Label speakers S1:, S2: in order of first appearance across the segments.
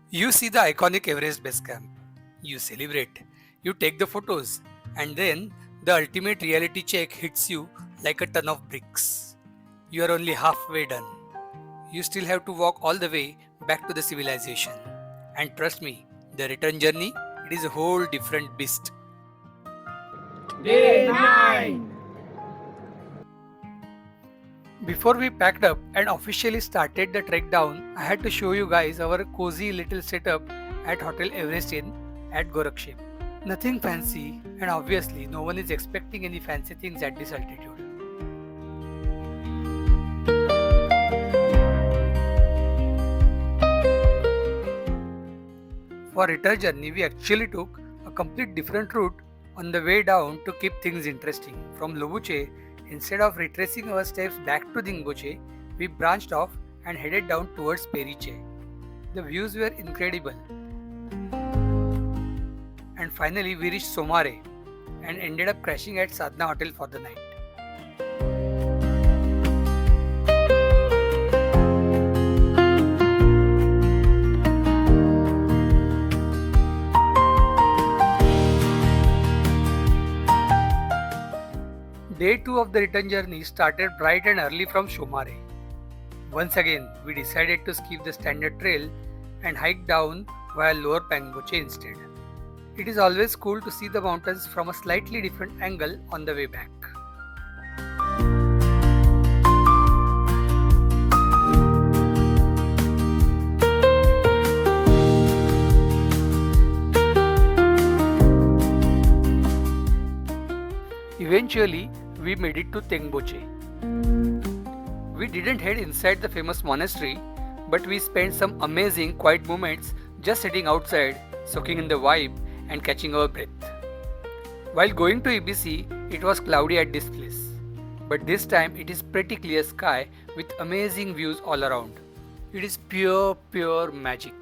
S1: You see the iconic Everest Base Camp. You celebrate. You take the photos. And then the ultimate reality check hits you like a ton of bricks. You are only halfway done. You still have to walk all the way back to the civilization. And trust me, the return journey, it is a whole different beast.
S2: Day 9.
S1: Before we packed up and officially started the trek down, I had to show you guys our cozy little setup at Hotel Everest Inn at Gorakshep. Nothing fancy, and obviously no one is expecting any fancy things at this altitude. For return journey, we actually took a complete different route on the way down to keep things interesting. From Lobuche, instead of retracing our steps back to Tengboche, we branched off and headed down towards Periche. The views were incredible. And finally, we reached Somare and ended up crashing at Sadhna Hotel for the night. Day 2 of the return journey started bright and early from Somare. Once again, we decided to skip the standard trail and hike down via Lower Tengboche instead. It is always cool to see the mountains from a slightly different angle on the way back. Eventually, we made it to Tengboche. We didn't head inside the famous monastery, but we spent some amazing quiet moments just sitting outside, soaking in the vibe and catching our breath. While going to EBC, it was cloudy at this place, but this time it is pretty clear sky with amazing views all around. It is pure magic.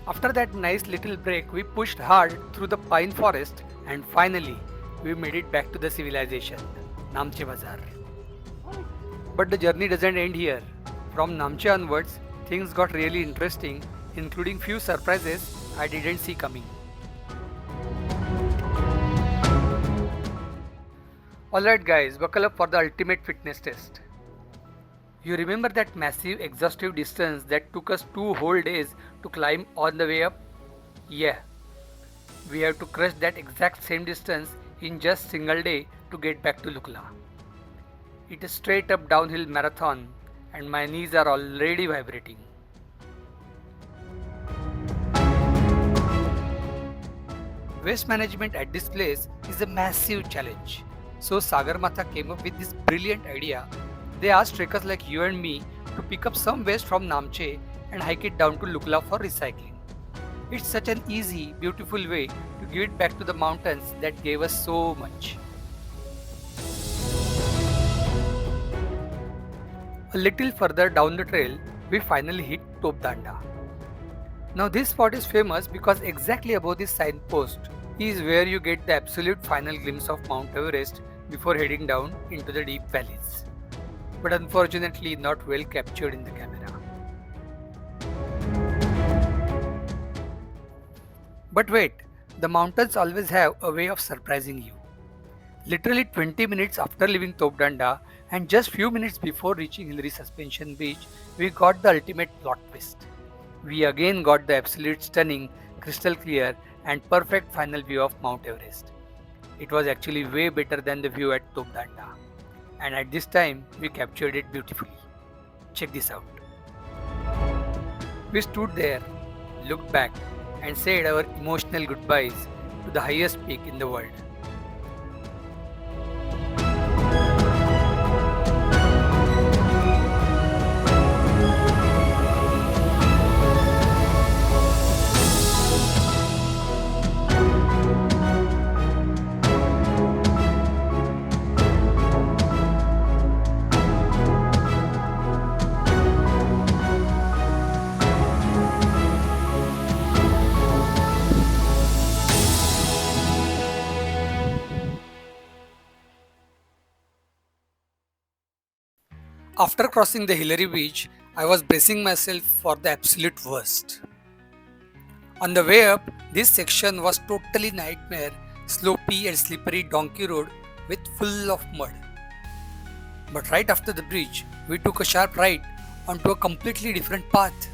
S1: After that nice little break, we pushed hard through the pine forest and finally we made it back to the civilization, Namche Bazaar. But the journey doesn't end here. From Namche onwards, things got really interesting, including few surprises I didn't see coming. Alright guys, buckle up for the ultimate fitness test. You remember that massive exhaustive distance that took us 2 whole days to climb on the way up? Yeah, we have to crush that exact same distance in just single day to get back to Lukla. It is straight up downhill marathon and my knees are already vibrating. Waste management at this place is a massive challenge. So Sagar Mata came up with this brilliant idea. They asked trekkers like you and me to pick up some waste from Namche and hike it down to Lukla for recycling. It's such an easy, beautiful way to give it back to the mountains that gave us so much. A little further down the trail, we finally hit Topdanda. Now this spot is famous because exactly above this signpost is where you get the absolute final glimpse of Mount Everest before heading down into the deep valleys. But unfortunately not well captured in the camera. But wait, the mountains always have a way of surprising you. Literally 20 minutes after leaving Topdanda and just few minutes before reaching Hillary Suspension Beach, we got the ultimate plot twist. We again got the absolute stunning, crystal clear and perfect final view of Mount Everest. It was actually way better than the view at Topdanda. And at this time, we captured it beautifully. Check this out. We stood there, looked back, and said our emotional goodbyes to the highest peak in the world. After crossing the Hillary beach, I was bracing myself for the absolute worst. On the way up, this section was totally nightmare, slopey and slippery donkey road with full of mud. But right after the bridge, we took a sharp right onto a completely different path.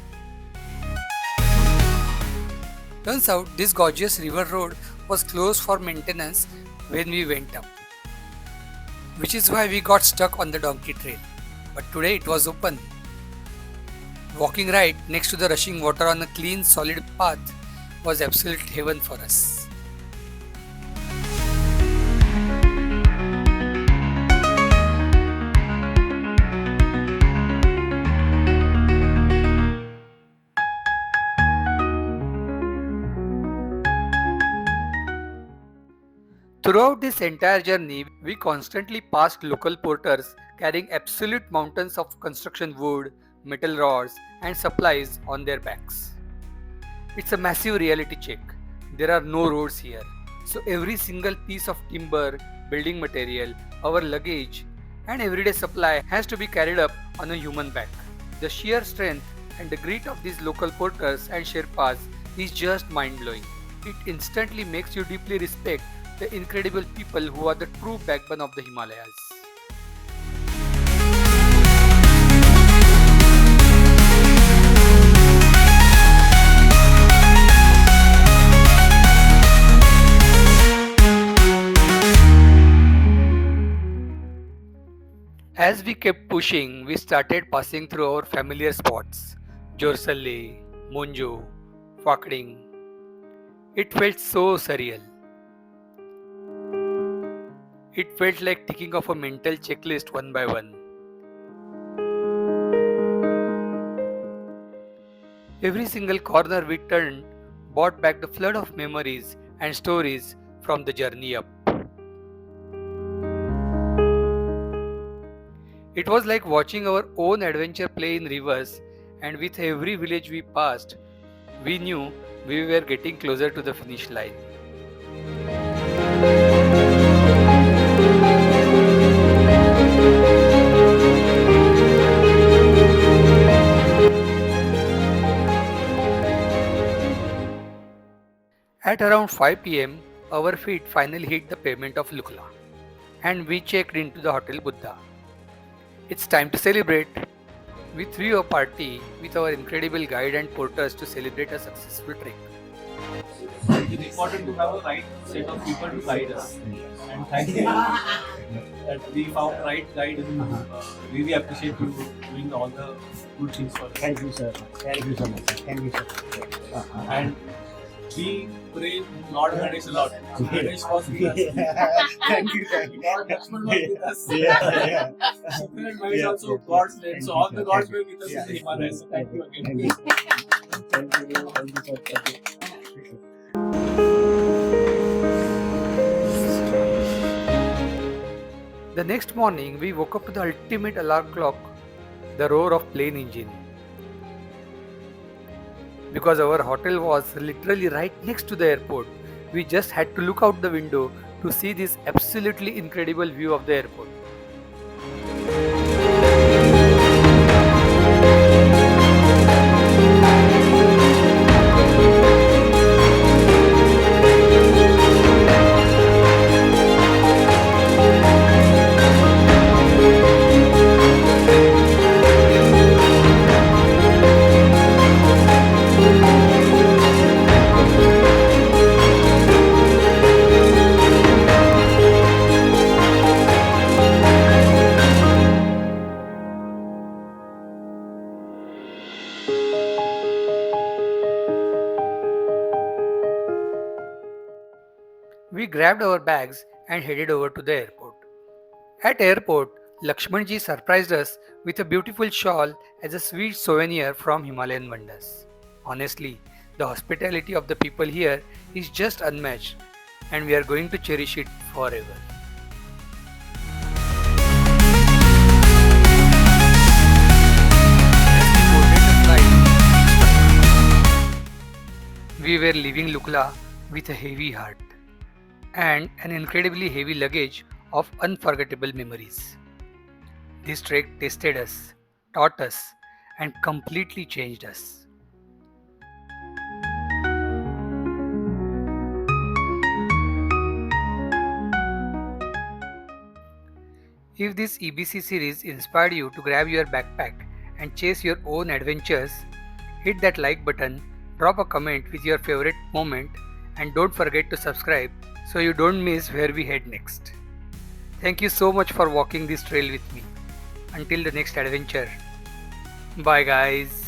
S1: Turns out this gorgeous river road was closed for maintenance when we went up, which is why we got stuck on the donkey trail. But today it was open. Walking right next to the rushing water on a clean, solid path was absolute heaven for us. Throughout this entire journey, we constantly passed local porters carrying absolute mountains of construction wood, metal rods, and supplies on their backs. It's a massive reality check. There are no roads here, so every single piece of timber, building material, our luggage, and everyday supply has to be carried up on a human back. The sheer strength and the grit of these local porters and Sherpas is just mind blowing. It instantly makes you deeply respect the incredible people who are the true backbone of the Himalayas. As we kept pushing, we started passing through our familiar spots, Jorsalle, Monjo, Phakding. It felt so surreal. It felt like ticking off a mental checklist one by one. Every single corner we turned brought back the flood of memories and stories from the journey up. It was like watching our own adventure play in reverse, and with every village we passed, we knew we were getting closer to the finish line. At around 5 pm, our feet finally hit the pavement of Lukla, and we checked into the Hotel Buddha. It's time to celebrate. We threw a party with our incredible guide and porters to celebrate a successful trek.
S2: It's important to have a right set of people to guide us. And thank you that we found right guide and really appreciate you doing all the good things for us.
S3: Thank you, sir. Thank you so much. Thank you, sir.
S2: And we pray Lord Ganesh a lot. Ganesh was with us.
S3: Thank you, thank you.
S2: Lord Lakshman was with us.
S3: Yeah.
S2: Shiva and Mahesh also God's led. So all the gods were with us in the Himalayas. So thank you again.
S3: Thank you. Thank you. Thank you, sir. Thank you.
S1: The next morning, we woke up to the ultimate alarm clock, the roar of plane engine. Because our hotel was literally right next to the airport, we just had to look out the window to see this absolutely incredible view of the airport. We grabbed our bags and headed over to the airport. At airport, Lakshmanji surprised us with a beautiful shawl as a sweet souvenir from Himalayan wonders. Honestly, the hospitality of the people here is just unmatched, and we are going to cherish it forever. We were leaving Lukla with a heavy heart and an incredibly heavy luggage of unforgettable memories. This trek tested us, taught us, and completely changed us. If this EBC series inspired you to grab your backpack and chase your own adventures, hit that like button, drop a comment with your favorite moment, and don't forget to subscribe so you don't miss where we head next. Thank you so much for walking this trail with me. Until the next adventure. Bye, guys.